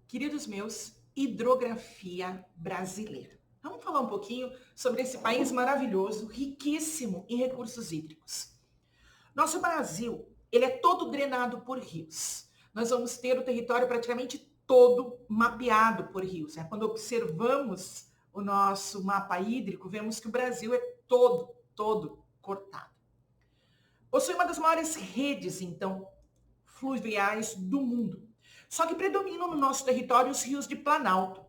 Queridos meus, hidrografia brasileira. Vamos falar um pouquinho sobre esse país maravilhoso, riquíssimo em recursos hídricos. Nosso Brasil, ele é todo drenado por rios. Nós vamos ter o território praticamente todo mapeado por rios. Quando observamos o nosso mapa hídrico, vemos que o Brasil é todo cortado. Possui uma das maiores redes, então, fluviais do mundo. Só que predominam no nosso território os rios de Planalto.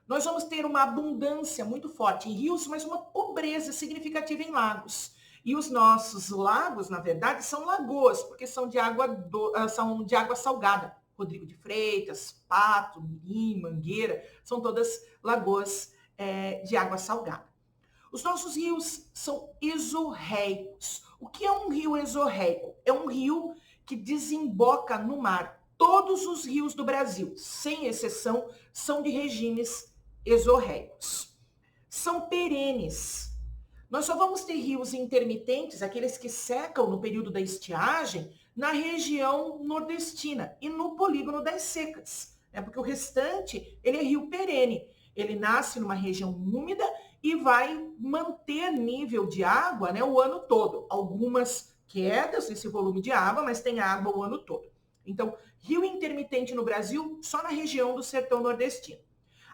Nós vamos ter uma abundância muito forte em rios, mas uma pobreza significativa em lagos. E os nossos lagos, na verdade, são lagoas, porque são de água salgada. Rodrigo de Freitas, Pato, Mirim, Mangueira, são todas lagoas de água salgada. Os nossos rios são exorreicos. O que é um rio exorreico? É um rio que desemboca no mar. Todos os rios do Brasil, sem exceção, são de regimes exorreicos. São perenes. Nós só vamos ter rios intermitentes, aqueles que secam no período da estiagem, na região nordestina e no polígono das secas. Porque o restante, ele é rio perene. Ele nasce numa região úmida e vai manter nível de água, o ano todo. Algumas quedas nesse volume de água, mas tem água o ano todo. Então, rio intermitente no Brasil, só na região do sertão nordestino.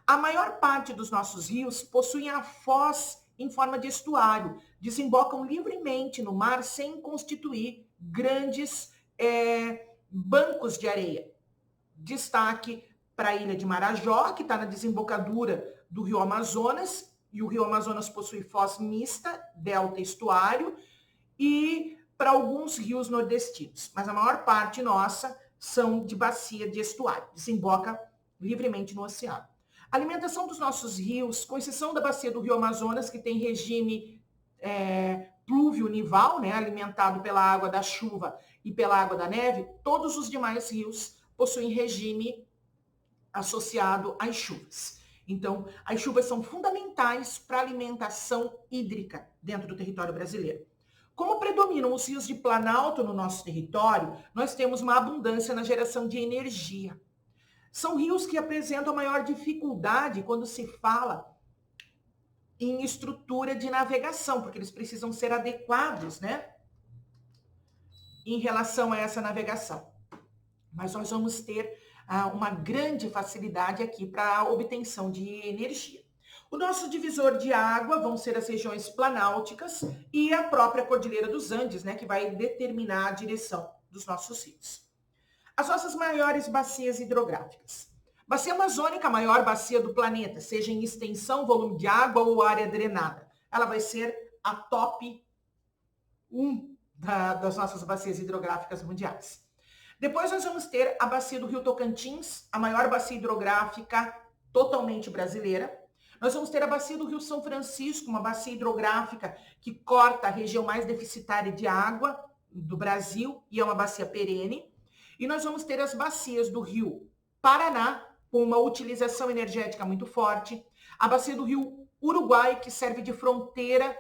A maior parte dos nossos rios possuem a foz em forma de estuário, desembocam livremente no mar sem constituir grandes bancos de areia. Destaque para a ilha de Marajó, que está na desembocadura do rio Amazonas, e o rio Amazonas possui foz mista, delta estuário, e para alguns rios nordestinos. Mas a maior parte nossa são de bacia de estuário, desemboca livremente no oceano. A alimentação dos nossos rios, com exceção da bacia do rio Amazonas, que tem regime pluvio-nival, alimentado pela água da chuva e pela água da neve, todos os demais rios possuem regime associado às chuvas. Então, as chuvas são fundamentais para a alimentação hídrica dentro do território brasileiro. Como predominam os rios de Planalto no nosso território, nós temos uma abundância na geração de energia. São rios que apresentam a maior dificuldade quando se fala em estrutura de navegação, porque eles precisam ser adequados, em relação a essa navegação. Mas nós vamos ter uma grande facilidade aqui para a obtenção de energia. O nosso divisor de água vão ser as regiões planálticas e a própria Cordilheira dos Andes, que vai determinar a direção dos nossos rios. As nossas maiores bacias hidrográficas. Bacia Amazônica, a maior bacia do planeta, seja em extensão, volume de água ou área drenada. Ela vai ser a top 1 das nossas bacias hidrográficas mundiais. Depois nós vamos ter a bacia do Rio Tocantins, a maior bacia hidrográfica totalmente brasileira. Nós vamos ter a bacia do Rio São Francisco, uma bacia hidrográfica que corta a região mais deficitária de água do Brasil e é uma bacia perene. E nós vamos ter as bacias do Rio Paraná, com uma utilização energética muito forte. A bacia do Rio Uruguai, que serve de fronteira,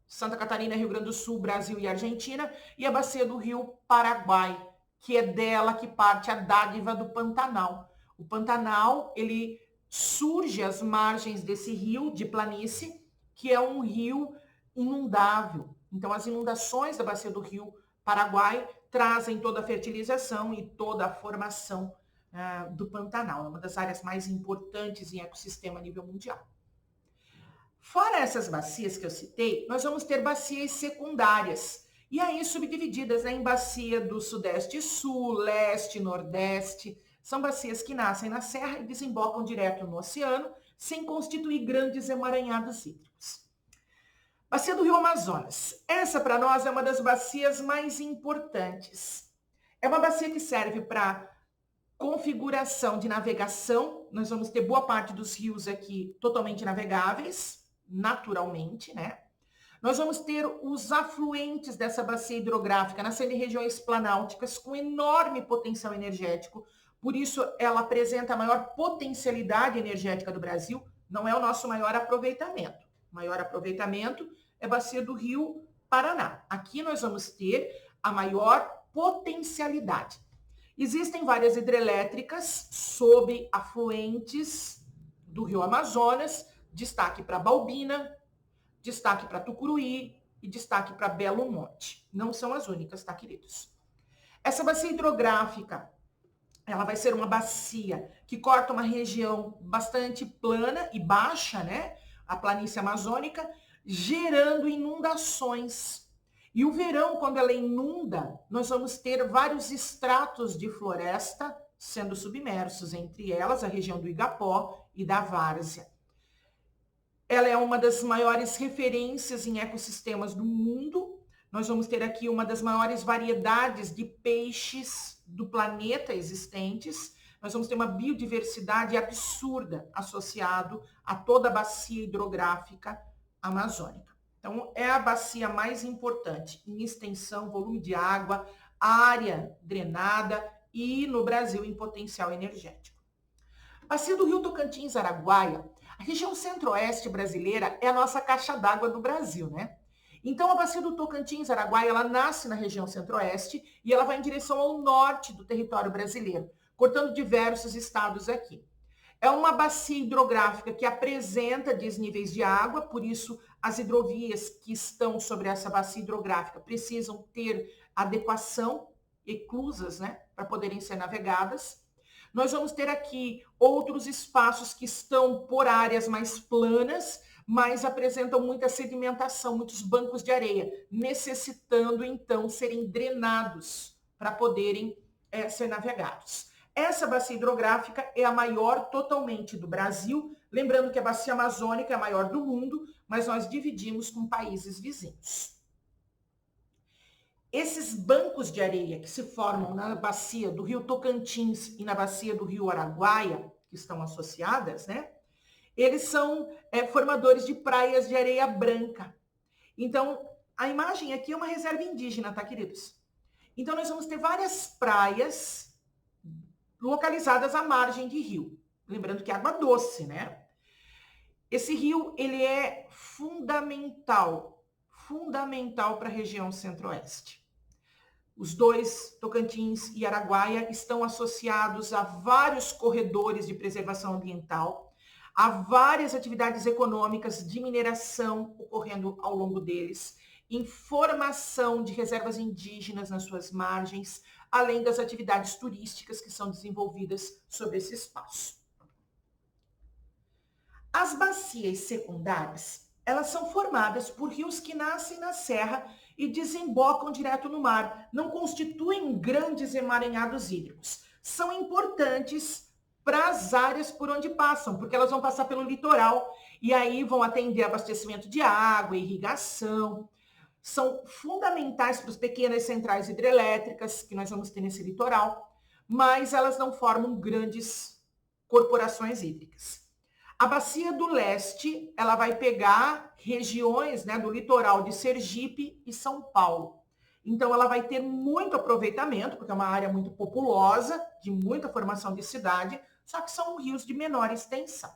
Santa Catarina, Rio Grande do Sul, Brasil e Argentina. E a bacia do Rio Paraguai, que é dela que parte a dádiva do Pantanal. O Pantanal, ele surge às margens desse rio de planície, que é um rio inundável. Então, as inundações da bacia do Rio Paraguai trazem toda a fertilização e toda a formação do Pantanal. É uma das áreas mais importantes em ecossistema a nível mundial. Fora essas bacias que eu citei, nós vamos ter bacias secundárias, e aí subdivididas em bacia do Sudeste e Sul, Leste, Nordeste. São bacias que nascem na serra e desembocam direto no oceano, sem constituir grandes emaranhados hídricos. Bacia do Rio Amazonas. Essa, para nós, é uma das bacias mais importantes. É uma bacia que serve para configuração de navegação. Nós vamos ter boa parte dos rios aqui totalmente navegáveis, naturalmente, Nós vamos ter os afluentes dessa bacia hidrográfica nascendo em regiões planálticas com enorme potencial energético. Por isso, ela apresenta a maior potencialidade energética do Brasil. Não é o nosso maior aproveitamento. O maior aproveitamento é a bacia do Rio Paraná. Aqui nós vamos ter a maior potencialidade. Existem várias hidrelétricas sob afluentes do Rio Amazonas, destaque para Balbina, destaque para Tucuruí e destaque para Belo Monte. Não são as únicas, tá, queridos? Essa bacia hidrográfica, ela vai ser uma bacia que corta uma região bastante plana e baixa, né? A planície amazônica, gerando inundações. E o verão, quando ela inunda, nós vamos ter vários estratos de floresta sendo submersos, entre elas a região do Igapó e da Várzea. Ela é uma das maiores referências em ecossistemas do mundo. Nós vamos ter aqui uma das maiores variedades de peixes do planeta existentes. Nós vamos ter uma biodiversidade absurda associado a toda a bacia hidrográfica amazônica. Então, é a bacia mais importante em extensão, volume de água, área drenada e, no Brasil, em potencial energético. Bacia do Rio Tocantins-Araguaia, a região centro-oeste brasileira é a nossa caixa d'água do Brasil, né? Então, a bacia do Tocantins-Araguaia, ela nasce na região centro-oeste e ela vai em direção ao norte do território brasileiro, cortando diversos estados aqui. É uma bacia hidrográfica que apresenta desníveis de água, por isso as hidrovias que estão sobre essa bacia hidrográfica precisam ter adequação, eclusas, né, para poderem ser navegadas. Nós vamos ter aqui outros espaços que estão por áreas mais planas, mas apresentam muita sedimentação, muitos bancos de areia, necessitando então serem drenados para poderem ser navegados. Essa bacia hidrográfica é a maior totalmente do Brasil, lembrando que a bacia amazônica é a maior do mundo, mas nós dividimos com países vizinhos. Esses bancos de areia que se formam na bacia do Rio Tocantins e na bacia do Rio Araguaia, que estão associadas, né? Eles são formadores de praias de areia branca. Então, a imagem aqui é uma reserva indígena, tá, queridos? Então, nós vamos ter várias praias localizadas à margem de rio. Lembrando que é água doce, né? Esse rio, ele é fundamental para a região centro-oeste. Os dois, Tocantins e Araguaia, estão associados a vários corredores de preservação ambiental, há várias atividades econômicas de mineração ocorrendo ao longo deles, informação de reservas indígenas nas suas margens, além das atividades turísticas que são desenvolvidas sobre esse espaço. As bacias secundárias, elas são formadas por rios que nascem na serra e desembocam direto no mar, não constituem grandes emaranhados hídricos. São importantes para as áreas por onde passam, porque elas vão passar pelo litoral e aí vão atender abastecimento de água, irrigação. São fundamentais para as pequenas centrais hidrelétricas que nós vamos ter nesse litoral, mas elas não formam grandes corporações hídricas. A bacia do leste, ela vai pegar regiões, né, do litoral de Sergipe e São Paulo. Então, ela vai ter muito aproveitamento, porque é uma área muito populosa, de muita formação de cidade, só que são rios de menor extensão.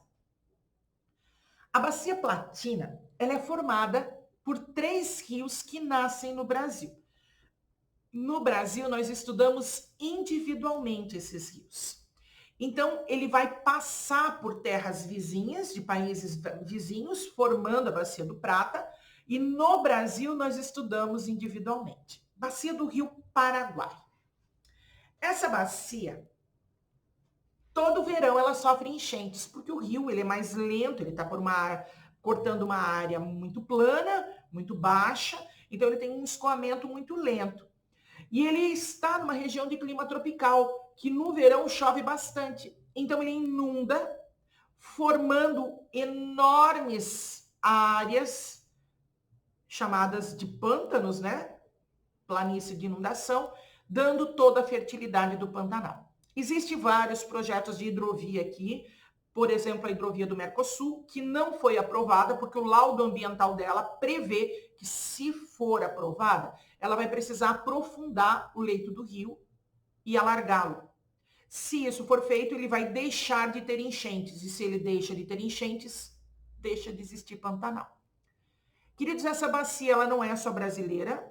A bacia platina, ela é formada por 3 rios que nascem no Brasil. No Brasil, nós estudamos individualmente esses rios. Então, ele vai passar por terras vizinhas, de países vizinhos, formando a Bacia do Prata, e no Brasil nós estudamos individualmente. Bacia do Rio Paraguai. Essa bacia, todo verão ela sofre enchentes, porque o rio ele é mais lento, ele está cortando uma área muito plana, muito baixa, então ele tem um escoamento muito lento. E ele está numa região de clima tropical, que no verão chove bastante. Então ele inunda, formando enormes áreas chamadas de pântanos, né? Planície de inundação, dando toda a fertilidade do Pantanal. Existem vários projetos de hidrovia aqui, por exemplo, a hidrovia do Mercosul, que não foi aprovada porque o laudo ambiental dela prevê que, se for aprovada, ela vai precisar aprofundar o leito do rio e alargá-lo. Se isso for feito, ele vai deixar de ter enchentes. E se ele deixa de ter enchentes, deixa de existir Pantanal. Queridos, essa bacia ela não é só brasileira.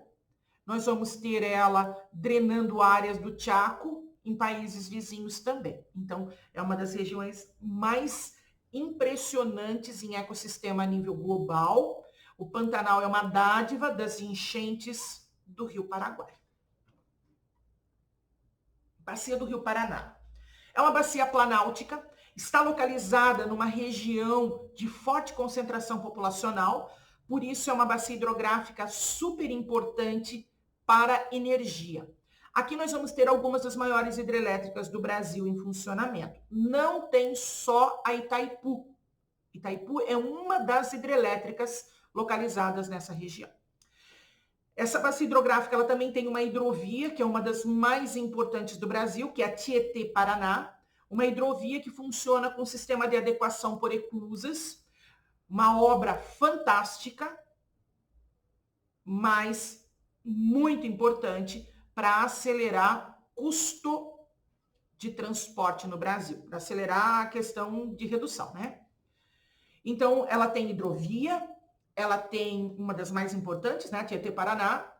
Nós vamos ter ela drenando áreas do Chaco em países vizinhos também. Então, é uma das regiões mais impressionantes em ecossistema a nível global. O Pantanal é uma dádiva das enchentes do Rio Paraguai. Bacia do Rio Paraná. É uma bacia planáltica, está localizada numa região de forte concentração populacional, por isso é uma bacia hidrográfica super importante para energia. Aqui nós vamos ter algumas das maiores hidrelétricas do Brasil em funcionamento. Não tem só a Itaipu. Itaipu é uma das hidrelétricas localizadas nessa região. Essa bacia hidrográfica ela também tem uma hidrovia, que é uma das mais importantes do Brasil, que é a Tietê-Paraná, uma hidrovia que funciona com sistema de adequação por eclusas, uma obra fantástica, mas muito importante para acelerar custo de transporte no Brasil, para acelerar a questão de redução, né? Então, ela tem hidrovia, ela tem uma das mais importantes, né, Tietê-Paraná,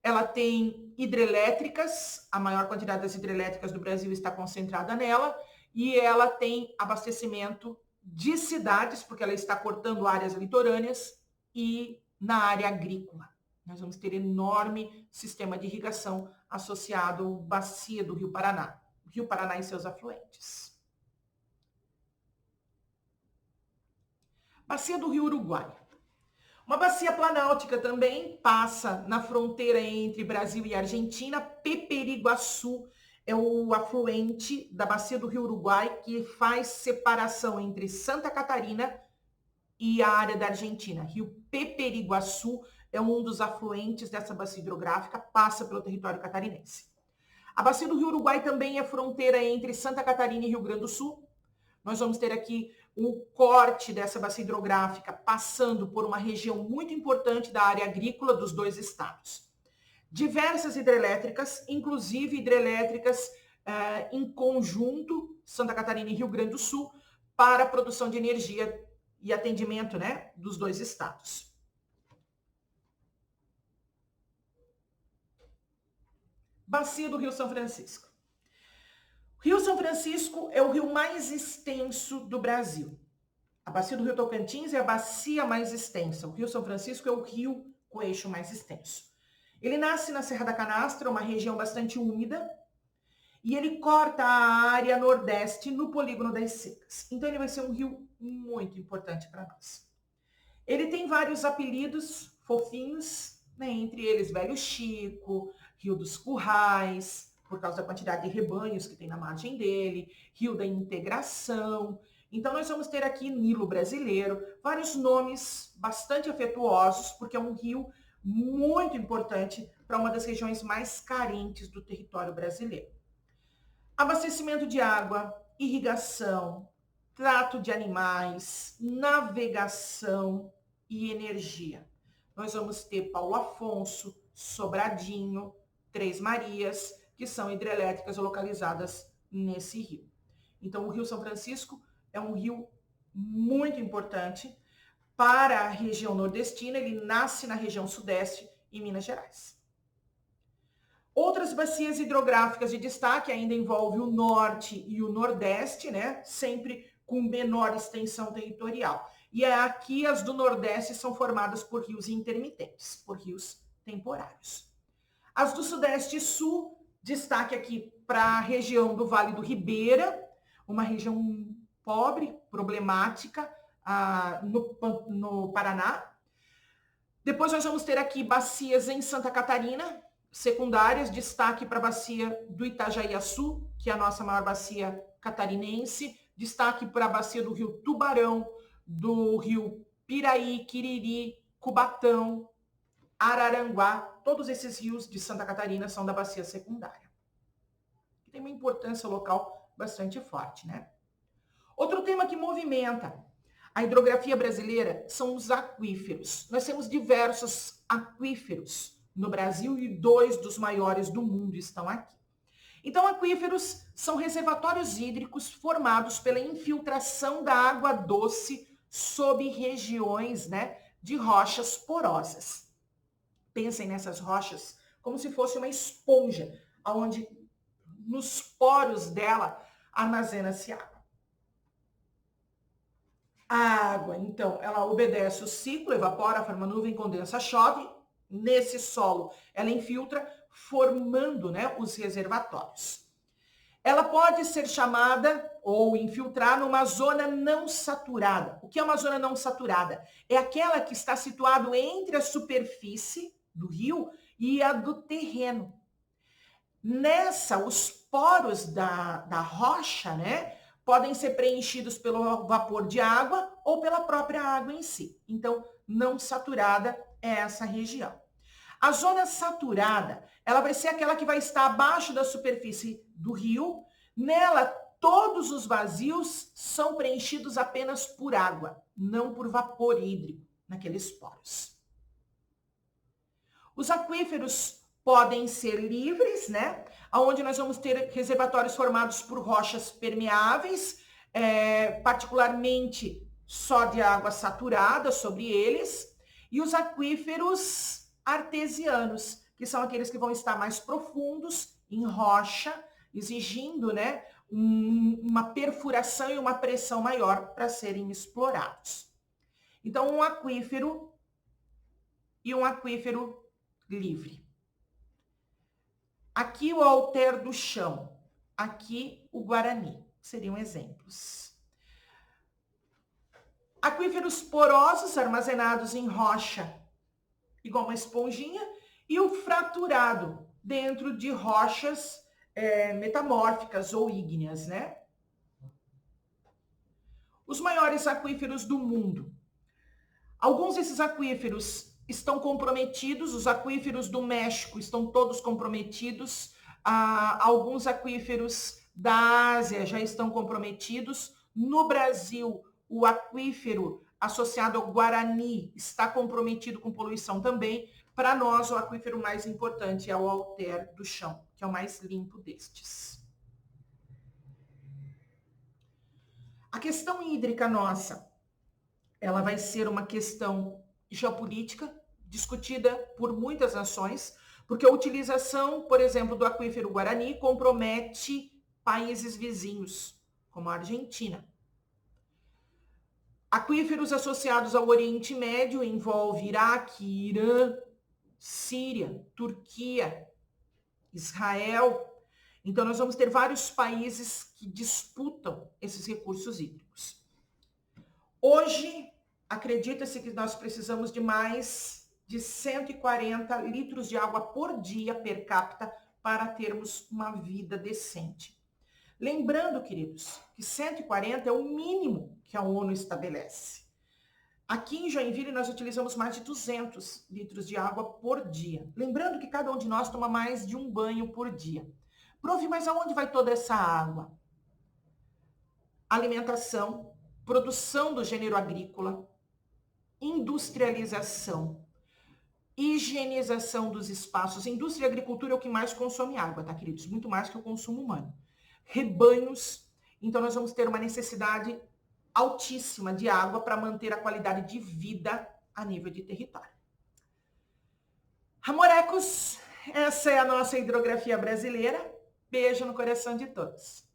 ela tem hidrelétricas, a maior quantidade das hidrelétricas do Brasil está concentrada nela, e ela tem abastecimento de cidades, porque ela está cortando áreas litorâneas, e na área agrícola. Nós vamos ter enorme sistema de irrigação associado à bacia do Rio Paraná, Rio Paraná e seus afluentes. Bacia do Rio Uruguai. Uma bacia planáltica também passa na fronteira entre Brasil e Argentina. Peperiguaçu é o afluente da bacia do Rio Uruguai que faz separação entre Santa Catarina e a área da Argentina. Rio Peperiguaçu é um dos afluentes dessa bacia hidrográfica, passa pelo território catarinense. A bacia do Rio Uruguai também é fronteira entre Santa Catarina e Rio Grande do Sul. Nós vamos ter aqui um corte dessa bacia hidrográfica passando por uma região muito importante da área agrícola dos dois estados. Diversas hidrelétricas, inclusive hidrelétricas em conjunto, Santa Catarina e Rio Grande do Sul, para a produção de energia e atendimento, né, dos dois estados. Bacia do Rio São Francisco. O Rio São Francisco é o rio mais extenso do Brasil. A bacia do Rio Tocantins é a bacia mais extensa. O Rio São Francisco é o rio com eixo mais extenso. Ele nasce na Serra da Canastra, uma região bastante úmida, e ele corta a área nordeste no polígono das Secas. Então ele vai ser um rio muito importante para nós. Ele tem vários apelidos fofinhos, né? Entre eles Velho Chico, Rio dos Currais, por causa da quantidade de rebanhos que tem na margem dele, Rio da Integração. Então, nós vamos ter aqui Nilo Brasileiro, vários nomes bastante afetuosos, porque é um rio muito importante para uma das regiões mais carentes do território brasileiro. Abastecimento de água, irrigação, trato de animais, navegação e energia. Nós vamos ter Paulo Afonso, Sobradinho, Três Marias, que são hidrelétricas localizadas nesse rio. Então, o Rio São Francisco é um rio muito importante para a região nordestina, ele nasce na região sudeste em Minas Gerais. Outras bacias hidrográficas de destaque ainda envolvem o norte e o nordeste, né? Sempre com menor extensão territorial. E aqui as do nordeste são formadas por rios intermitentes, por rios temporários. As do sudeste e sul, destaque aqui para a região do Vale do Ribeira, uma região pobre, problemática, no Paraná. Depois nós vamos ter aqui bacias em Santa Catarina, secundárias, destaque para a bacia do Itajaiaçu, que é a nossa maior bacia catarinense, destaque para a bacia do Rio Tubarão, do Rio Piraí, Quiriri, Cubatão, Araranguá, todos esses rios de Santa Catarina são da bacia secundária. Tem uma importância local bastante forte, né? Outro tema que movimenta a hidrografia brasileira são os aquíferos. Nós temos diversos aquíferos no Brasil e 2 dos maiores do mundo estão aqui. Então, aquíferos são reservatórios hídricos formados pela infiltração da água doce sob regiões, né, de rochas porosas. Pensem nessas rochas como se fosse uma esponja, onde nos poros dela armazena-se água. A água, então, ela obedece o ciclo, evapora, forma nuvem, condensa, chove. Nesse solo, ela infiltra, formando, né, os reservatórios. Ela pode ser chamada ou infiltrar numa zona não saturada. O que é uma zona não saturada? É aquela que está situada entre a superfície do rio e a do terreno. Nessa, os poros da rocha, né, podem ser preenchidos pelo vapor de água ou pela própria água em si. Então, não saturada é essa região. A zona saturada, ela vai ser aquela que vai estar abaixo da superfície do rio. Nela, todos os vazios são preenchidos apenas por água, não por vapor hídrico naqueles poros. Os aquíferos podem ser livres, né? Onde nós vamos ter reservatórios formados por rochas permeáveis, particularmente só de água saturada sobre eles, e os aquíferos artesianos, que são aqueles que vão estar mais profundos em rocha, exigindo, né, uma perfuração e uma pressão maior para serem explorados. Então, um aquífero e um aquífero livre. Aqui o alter do chão, aqui o Guarani, seriam exemplos. Aquíferos porosos armazenados em rocha, igual uma esponjinha, e o fraturado dentro de rochas metamórficas ou ígneas, né? Os maiores aquíferos do mundo. Alguns desses aquíferos estão comprometidos, os aquíferos do México estão todos comprometidos, alguns aquíferos da Ásia já estão comprometidos. No Brasil, o aquífero associado ao Guarani está comprometido com poluição também. Para nós, o aquífero mais importante é o alter do chão, que é o mais limpo destes. A questão hídrica nossa, ela vai ser uma questão geopolítica, discutida por muitas nações, porque a utilização, por exemplo, do aquífero Guarani compromete países vizinhos, como a Argentina. Aquíferos associados ao Oriente Médio envolvem Iraque, Irã, Síria, Turquia, Israel. Então, nós vamos ter vários países que disputam esses recursos hídricos. Hoje, acredita-se que nós precisamos de mais de 140 litros de água por dia per capita para termos uma vida decente. Lembrando, queridos, que 140 é o mínimo que a ONU estabelece. Aqui em Joinville, nós utilizamos mais de 200 litros de água por dia. Lembrando que cada um de nós toma mais de um banho por dia. Prof, mas aonde vai toda essa água? Alimentação, produção do gênero agrícola, industrialização, higienização dos espaços. Indústria e agricultura é o que mais consome água, tá, queridos? Muito mais que o consumo humano. Rebanhos. Então, nós vamos ter uma necessidade altíssima de água para manter a qualidade de vida a nível de território. Amorecos, essa é a nossa hidrografia brasileira. Beijo no coração de todos.